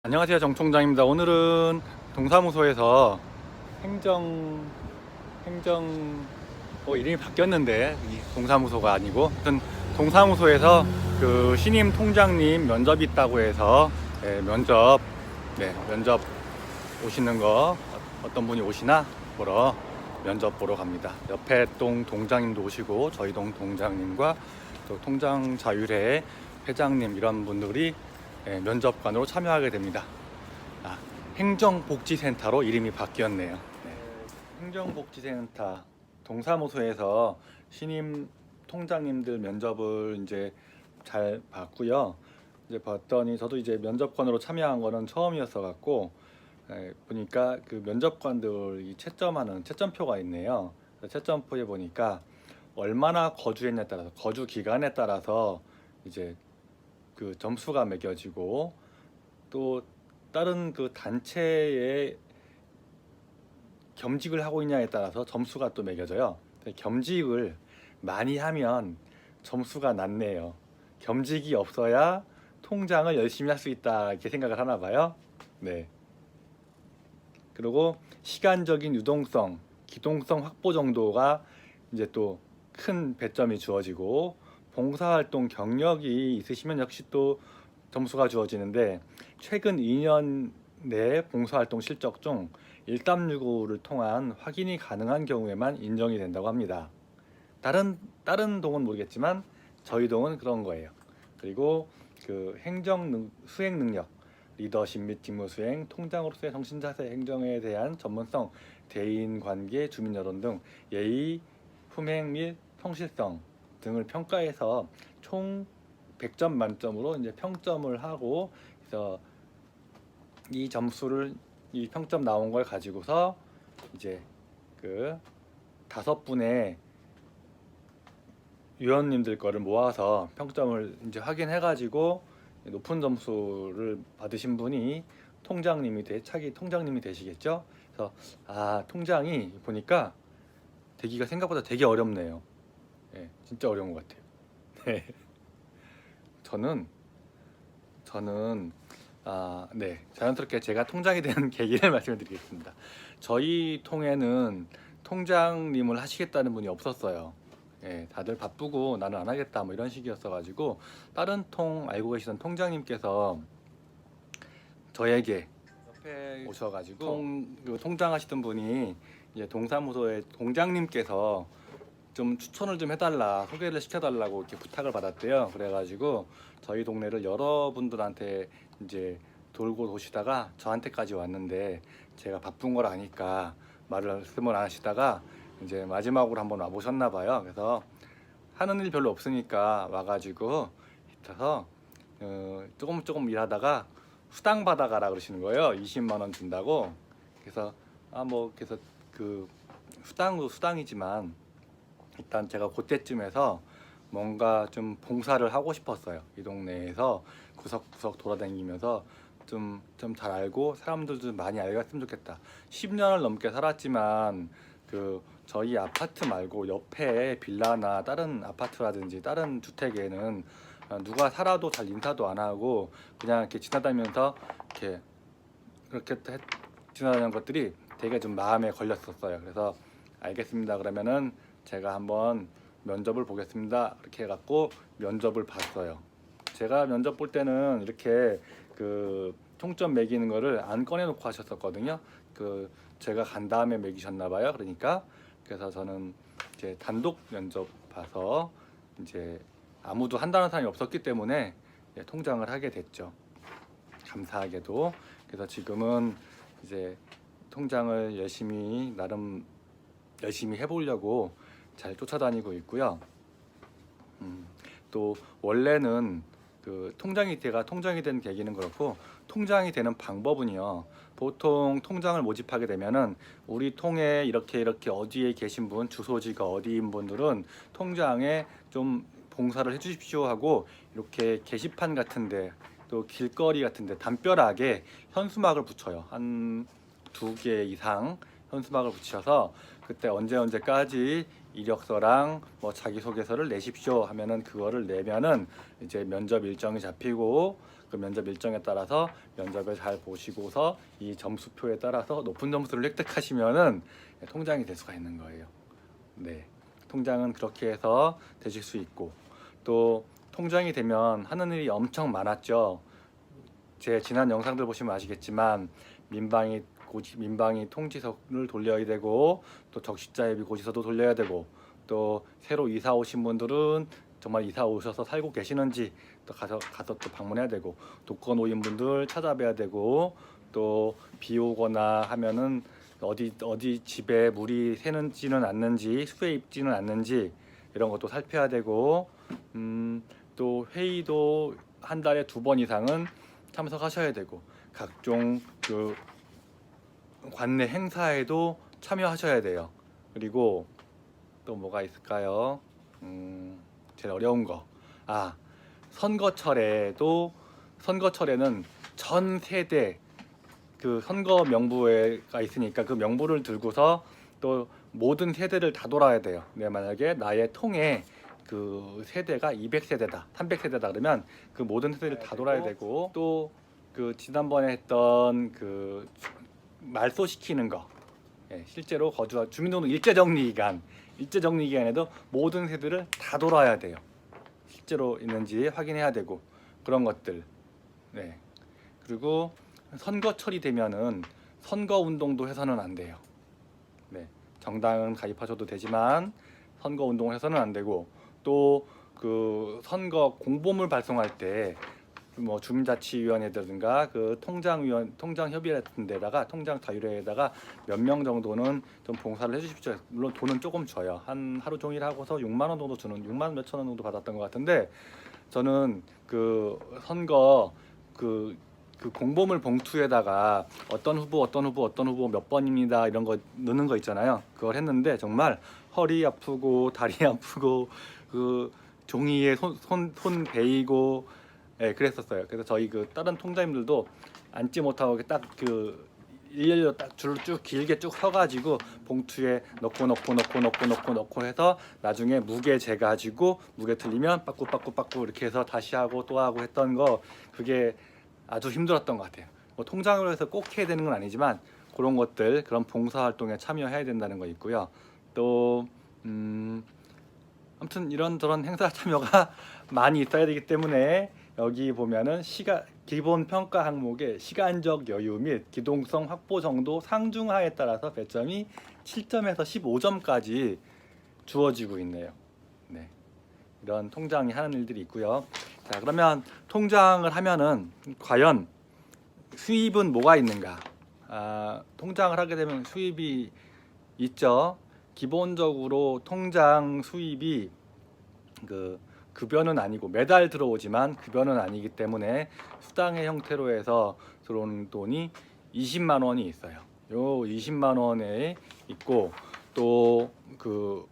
안녕하세요, 정 총장입니다. 오늘은 동사무소에서 행정 이름이 바뀌었는데 이 동사무소가 아니고 하여튼 동사무소에서 그 신임 통장님 면접이 있다고 해서 면접 오시는 거 어떤 분이 오시나 보러 면접 보러 갑니다. 옆에 동 동장님도 오시고 저희 동 동장님과 또 통장 자율회 회장님 이런 분들이 면접관으로 참여하게 됩니다. 행정복지센터로 이름이 바뀌었네요. 행정복지센터 동사무소에서 신임 통장님들 면접을 이제 잘 봤고요. 이제 봤더니 저도 이제 면접관으로 참여한 거는 처음이었어 갖고 보니까 그 면접관들 이 채점하는 채점표가 있네요. 채점표에 보니까 얼마나 거주했냐에 따라서 거주 기간에 따라서 이제 그 점수가 매겨지고 또 다른 그 단체에 겸직을 하고 있냐에 따라서 점수가 또 매겨져요. 겸직을 많이 하면 점수가 낮네요. 겸직이 없어야 통장을 열심히 할 수 있다 이렇게 생각을 하나 봐요. 네. 그리고 시간적인 유동성, 기동성 확보 정도가 이제 또 큰 배점이 주어지고 봉사활동 경력이 있으시면 역시 또 점수가 주어지는데 최근 2년 내 봉사활동 실적 중 1365를 통한 확인이 가능한 경우에만 인정이 된다고 합니다. 다른 동은 모르겠지만 저희 동은 그런 거예요. 그리고 그 수행 능력, 리더십 및 직무 수행, 통장으로서의 정신자세, 행정에 대한 전문성, 대인 관계, 주민 여론 등 예의, 품행 및 성실성 등을 평가해서 총 100점 만점으로 이제 평점을 하고 그래서 이 점수를 이 평점 나온 걸 가지고서 이제 그 5분의 위원님들 거를 모아서 평점을 이제 확인해 가지고 높은 점수를 받으신 분이 차기 통장님이 되시겠죠. 그래서 통장이 보니까 되기가 생각보다 되게 어렵네요. 네, 진짜 어려운 것 같아요. 네. 저는 자연스럽게 제가 통장이 된 계기를 말씀을 드리겠습니다. 저희 통에는 통장님을 하시겠다는 분이 없었어요. 예, 다들 바쁘고 나는 안 하겠다 뭐 이런 식이었어 가지고 다른 통 알고 계시던 통장님께서 저에게 옆에 오셔가지고 통장 하시던 분이 이제 동사무소의 동장님께서 좀 추천을 좀 해달라, 소개를 시켜달라고 이렇게 부탁을 받았대요. 그래가지고 저희 동네를 여러분들한테 이제 돌고 도시다가 저한테까지 왔는데 제가 바쁜 걸 아니까 말씀을 안 하시다가 이제 마지막으로 한번 와보셨나 봐요. 그래서 하는 일 별로 없으니까 와가지고 있어서 조금 일하다가 수당 받아가라 그러시는 거예요. 20만 원 준다고. 그래서 그래서 그 수당도 수당이지만 일단 제가 그때쯤에서 뭔가 좀 봉사를 하고 싶었어요. 이 동네에서 구석구석 돌아다니면서 좀 잘 알고 사람들도 많이 알겠으면 좋겠다. 10년을 넘게 살았지만 그 저희 아파트 말고 옆에 빌라나 다른 아파트라든지 다른 주택에는 누가 살아도 잘 인사도 안 하고 그냥 이렇게 지나다니면서 그렇게 지나다니는 것들이 되게 좀 마음에 걸렸었어요. 그래서 알겠습니다. 그러면은 제가 한번 면접을 보겠습니다. 이렇게 해갖고 면접을 봤어요. 제가 면접 볼 때는 이렇게 그 총점 매기는 거를 안 꺼내놓고 하셨었거든요. 그 제가 간 다음에 매기셨나 봐요. 그래서 저는 이제 단독 면접 봐서 이제 아무도 한다는 사람이 없었기 때문에 통장을 하게 됐죠. 감사하게도. 그래서 지금은 이제 통장을 나름 열심히 해보려고 잘 쫓아다니고 있고요. 또 원래는 그 제가 통장이 된 계기는 그렇고 통장이 되는 방법은요. 보통 통장을 모집하게 되면은 우리 통에 이렇게 어디에 계신 분, 주소지가 어디인 분들은 통장에 좀 봉사를 해주십시오 하고 이렇게 게시판 같은데 또 길거리 같은데 담벼락에 현수막을 붙여요. 한 2개 이상 현수막을 붙여서 그때 언제까지 이력서랑 뭐 자기소개서를 내십시오 하면은 그거를 내면은 이제 면접 일정이 잡히고 그 면접 일정에 따라서 면접을 잘 보시고서 이 점수표에 따라서 높은 점수를 획득하시면은 통장이 될 수가 있는 거예요. 네, 통장은 그렇게 해서 되실 수 있고, 또 통장이 되면 하는 일이 엄청 많았죠. 제 지난 영상들 보시면 아시겠지만 민방위 통지서를 돌려야 되고, 또 적십자예비 고지서도 돌려야 되고, 또 새로 이사 오신 분들은 정말 이사 오셔서 살고 계시는지 또 가서 또 방문해야 되고, 독거 노인 분들 찾아뵈야 되고, 또 비 오거나 하면은 어디 집에 물이 새는지는 않는지, 수해 입지는 않는지 이런 것도 살펴야 되고, 또 회의도 한 달에 2번 이상은 참석하셔야 되고, 각종 그 관내 행사에도 참여하셔야 돼요. 그리고 또 뭐가 있을까요? 제일 어려운 거. 선거철에는 전 세대 그 선거 명부가 있으니까 그 명부를 들고서 또 모든 세대를 다 돌아야 돼요. 만약에 나의 통에 그 세대가 200세대다, 300세대다 그러면 그 모든 세대를 다 돌아야 되고, 또 그 지난번에 했던 그 말소시키는 거, 실제로 거주한 주민등록 일제정리기간에도 모든 세대를 다 돌아야 돼요. 실제로 있는지 확인해야 되고, 그런 것들. 네. 그리고 선거철이 되면은 선거운동도 해서는 안 돼요. 네. 정당은 가입하셔도 되지만 선거운동을 해서는 안 되고, 또 그 선거 공보물 발송할 때 뭐 주민자치위원회라든가 그 통장협의회 같은 데다가 통장 자율회에다가 몇 명 정도는 좀 봉사를 해주십시오. 물론 돈은 조금 줘요. 한 하루 종일 하고서 6만 원 정도 주는, 6만 몇천 원 정도 받았던 것 같은데, 저는 그 선거 그 공보물 봉투에다가 어떤 후보 몇 번입니다 이런 거 넣는 거 있잖아요. 그걸 했는데 정말 허리 아프고 다리 아프고 그 종이에 손 베이고, 그랬었어요. 그래서 저희 그 다른 통장님들도 앉지 못하고 딱 그 일렬로 딱 줄을 쭉 길게 쭉 서가지고 봉투에 넣고 해서 나중에 무게 재가지고 무게 틀리면 빠꾸 이렇게 해서 다시 하고 또 하고 했던 거, 그게 아주 힘들었던 것 같아요. 뭐 통장으로 해서 꼭 해야 되는 건 아니지만 그런 것들, 그런 봉사활동에 참여해야 된다는 거 있고요. 또 아무튼 이런저런 행사 참여가 많이 있어야 되기 때문에, 여기 보면은 기본 평가 항목에 시간적 여유 및 기동성 확보 정도 상중하에 따라서 배점이 7점에서 15점까지 주어지고 있네요. 네. 이런 통장이 하는 일들이 있고요. 자, 그러면 통장을 하면은 과연 수입은 뭐가 있는가? 통장을 하게 되면 수입이 있죠. 기본적으로 통장 수입이 급여는 아니고 매달 들어오지만 급여는 아니기 때문에 수당의 형태로 해서 들어오는 돈이 20만 원이 있어요. 요 20만 원에 있고, 또 그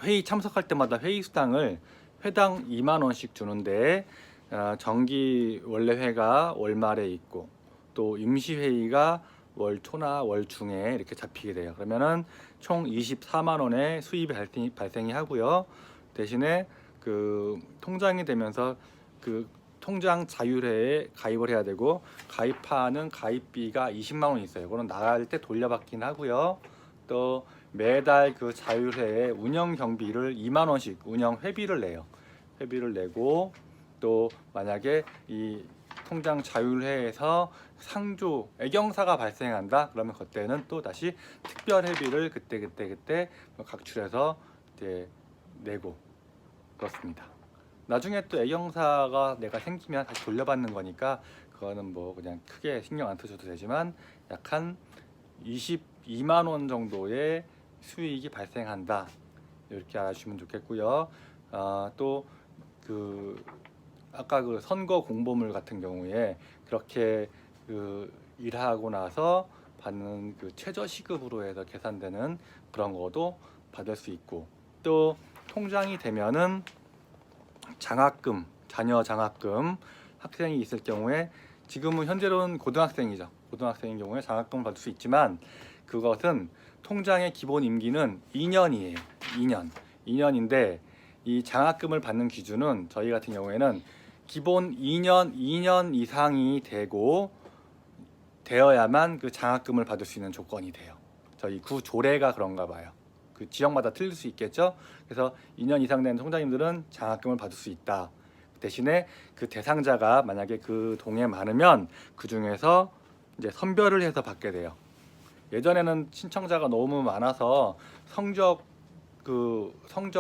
회의 참석할 때마다 회의 수당을 회당 2만 원씩 주는데, 정기 원래 회가 월말에 있고, 또 임시 회의가 월 초나 월 중에 이렇게 잡히게 돼요. 그러면은 총 24만 원의 수입이 발생이 하고요. 대신에 그 통장이 되면서 그 통장 자율회에 가입을 해야 되고, 가입하는 가입비가 20만 원이 있어요. 그건 나갈 때 돌려받긴 하고요. 또 매달 그 자율회의 운영 경비를 2만 원씩 운영 회비를 내요. 회비를 내고, 또 만약에 이 통장 자율회에서 상조 애경사가 발생한다 그러면 그때는 또 다시 특별 회비를 그때 각출해서 이제 내고, 그렇습니다. 나중에 또 애경사가 내가 생기면 다시 돌려받는 거니까 그거는 뭐 그냥 크게 신경 안 쓰셔도 되지만, 약 한 22만 원 정도의 수익이 발생한다, 이렇게 알아주시면 좋겠고요. 또 그 아까 그 선거 공보물 같은 경우에 그렇게 그 일하고 나서 받는 그 최저 시급으로 해서 계산되는 그런 거도 받을 수 있고, 또 통장이 되면은 장학금, 자녀 장학금, 학생이 있을 경우에, 지금은 현재로는 고등학생이죠. 고등학생인 경우에 장학금을 받을 수 있지만, 그것은 통장의 기본 임기는 2년이에요. 2년인데 이 장학금을 받는 기준은 저희 같은 경우에는 기본 2년 이상이 되어야만 그 장학금을 받을 수 있는 조건이 돼요. 저희 구 조례가 그런가 봐요. 그 지역마다 틀릴 수 있겠죠. 그래서 2년 이상 된 통장님들은 장학금을 받을 수 있다. 대신에 그 대상자가 만약에 그 동에 많으면 그 중에서 이제 선별을 해서 받게 돼요. 예전에는 신청자가 너무 많아서 성적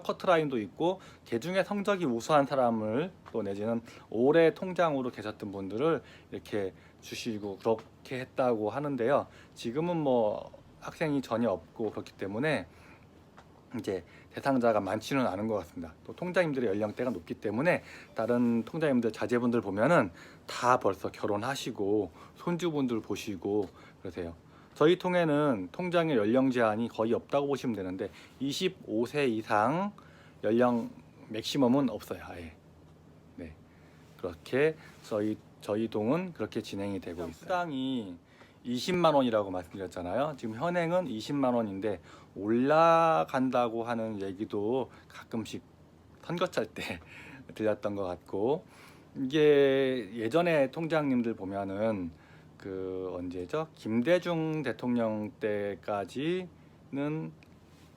커트라인도 있고 개중에 성적이 우수한 사람을 또 내지는 오래 통장으로 계셨던 분들을 이렇게 주시고 그렇게 했다고 하는데요. 지금은 뭐 학생이 전혀 없고 그렇기 때문에 이제 대상자가 많지는 않은 것 같습니다. 또 통장님들의 연령대가 높기 때문에 다른 통장님들 자제분들 보면은 다 벌써 결혼하시고 손주분들 보시고 그러세요. 저희 통에는 통장의 연령 제한이 거의 없다고 보시면 되는데 25세 이상 연령 맥시멈은 없어요. 아예. 네. 그렇게 저희 동은 그렇게 진행이 되고 있어요. 수당이 20만 원이라고 말씀드렸잖아요. 지금 현행은 20만 원인데 올라간다고 하는 얘기도 가끔씩 선거철 때 들렸던 것 같고, 이게 예전에 통장님들 보면은 그 언제죠? 김대중 대통령 때까지는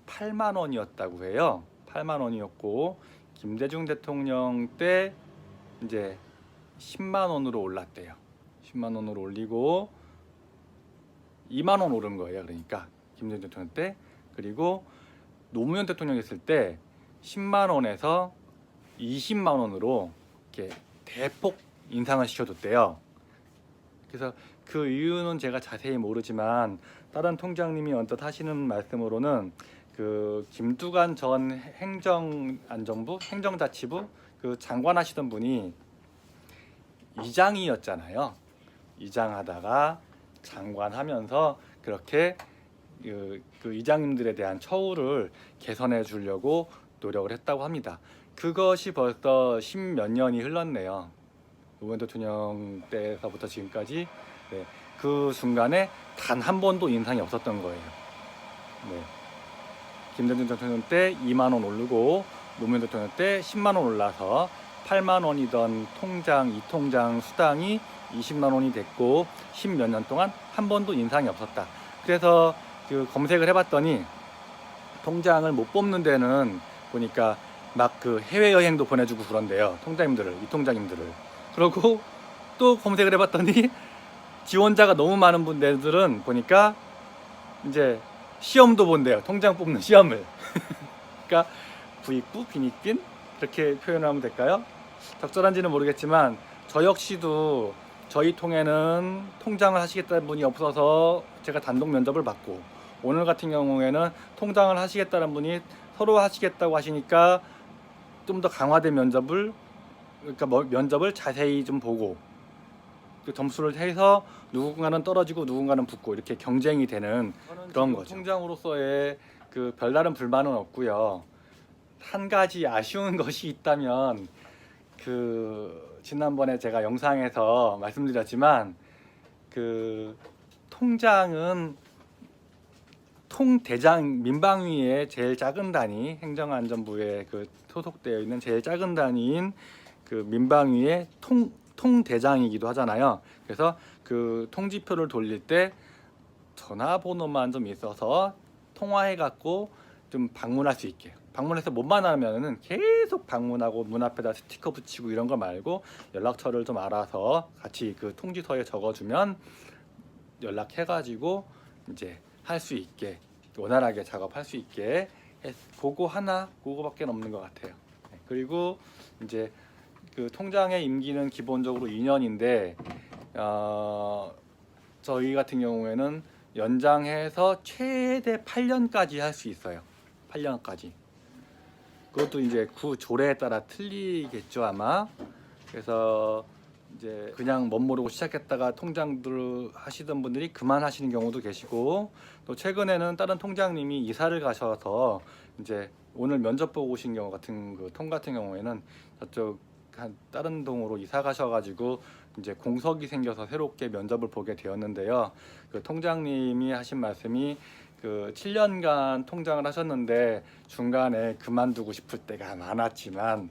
8만 원이었다고 해요. 8만 원이었고 김대중 대통령 때 이제 10만 원으로 올랐대요. 10만 원으로 올리고 2만 원 오른 거예요. 그러니까 김대중 대통령 때. 그리고 노무현 대통령 있을 때 10만 원에서 20만 원으로 이렇게 대폭 인상을 시켜줬대요. 그래서 그 이유는 제가 자세히 모르지만 다른 통장님이 언뜻 하시는 말씀으로는 그 김두관 전 행정자치부 그 장관 하시던 분이 이장이었잖아요. 이장하다가 장관하면서 그렇게 그 이장님들에 대한 처우를 개선해 주려고 노력을 했다고 합니다. 그것이 벌써 10몇 년이 흘렀네요. 노무현 대통령 때서부터 지금까지. 네, 그 중간에 단 한 번도 인상이 없었던 거예요. 네. 김대중 대통령 때 2만 원 오르고 노무현 대통령 때 10만 원 올라서 8만 원이던 통장, 이통장 수당이 20만 원이 됐고 10몇 년 동안 한 번도 인상이 없었다. 그래서 그 검색을 해봤더니 통장을 못 뽑는 데는 보니까 막 그 해외여행도 보내주고 그런데요. 통장님들을, 이통장님들을. 그러고 또 검색을 해봤더니 지원자가 너무 많은 분들은 보니까 이제 시험도 본대요. 통장 뽑는 시험을. 그러니까 부익부, 빈익빈 그렇게 표현하면 될까요? 적절한지는 모르겠지만 저 역시도 저희 통에는 통장을 하시겠다는 분이 없어서 제가 단독 면접을 받고, 오늘 같은 경우에는 통장을 하시겠다는 분이 서로 하시겠다고 하시니까 좀 더 강화된 면접을 자세히 좀 보고 그 점수를 해서 누군가는 떨어지고 누군가는 붙고 이렇게 경쟁이 되는 그런 거죠. 통장으로서의 그 별다른 불만은 없고요. 한 가지 아쉬운 것이 있다면 그 지난번에 제가 영상에서 말씀드렸지만 그 통장은 통대장, 민방위의 제일 작은 단위, 행정안전부에 그 소속되어 있는 제일 작은 단위인 그 민방위의 통대장이기도 하잖아요. 그래서 그 통지표를 돌릴 때 전화번호만 좀 있어서 통화해 갖고 좀 방문할 수 있게, 방문해서 못 만나면은 계속 방문하고 문 앞에다 스티커 붙이고 이런 거 말고 연락처를 좀 알아서 같이 그 통지서에 적어주면 연락해가지고 이제 할 수 있게, 원활하게 작업할 수 있게 그거밖에 없는 것 같아요. 그리고 이제 그 통장의 임기는 기본적으로 2년인데 저희 같은 경우에는 연장해서 최대 8년까지 할 수 있어요. 8년까지. 그것도 이제 구 조례에 따라 틀리겠죠 아마. 그래서 이제 그냥 멋모르고 시작했다가 통장들 하시던 분들이 그만하시는 경우도 계시고, 또 최근에는 다른 통장님이 이사를 가셔서 이제 오늘 면접 보고 오신 경우 같은 그 통 같은 경우에는 저쪽 한 다른 동으로 이사 가셔가지고 이제 공석이 생겨서 새롭게 면접을 보게 되었는데요. 그 통장님이 하신 말씀이 그 7년간 통장을 하셨는데 중간에 그만두고 싶을 때가 많았지만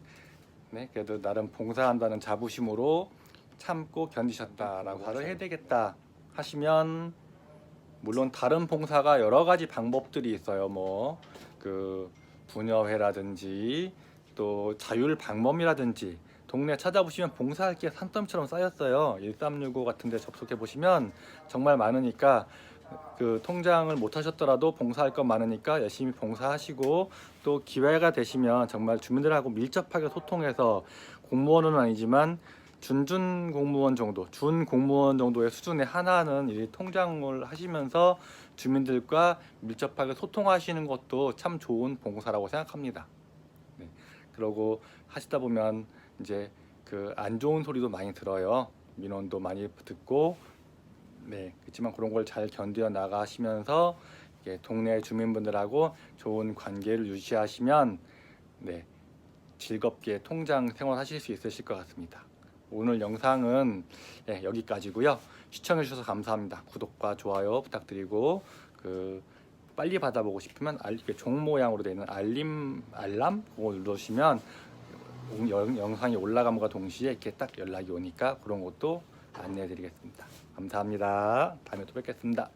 네, 그래도 나름 봉사한다는 자부심으로 참고 견디셨다라고 봉사를 해야 되겠다 하시면, 물론 다른 봉사가 여러 가지 방법들이 있어요. 뭐 그 부녀회라든지 또 자율 방범이라든지 동네 찾아보시면 봉사할 게 산더미처럼 쌓였어요. 1365 같은 데 접속해 보시면 정말 많으니까, 그 통장을 못 하셨더라도 봉사할 건 많으니까 열심히 봉사하시고, 또 기회가 되시면 정말 주민들하고 밀접하게 소통해서, 공무원은 아니지만 준준 공무원 정도, 준 공무원 정도의 수준에 하나는 이 통장을 하시면서 주민들과 밀접하게 소통하시는 것도 참 좋은 봉사라고 생각합니다. 네. 그러고 하시다 보면 이제 그 안 좋은 소리도 많이 들어요. 민원도 많이 듣고, 네, 그렇지만 그런 걸 잘 견뎌 나가시면서 동네 주민분들하고 좋은 관계를 유지하시면, 네, 즐겁게 통장 생활하실 수 있으실 것 같습니다. 오늘 영상은 여기까지고요. 시청해 주셔서 감사합니다. 구독과 좋아요 부탁드리고, 빨리 받아보고 싶으면 이렇게 종 모양으로 되어 있는 알람 그거 눌러주시면 영상이 올라감과 동시에 이렇게 딱 연락이 오니까 그런 것도 안내해 드리겠습니다. 감사합니다. 다음에 또 뵙겠습니다.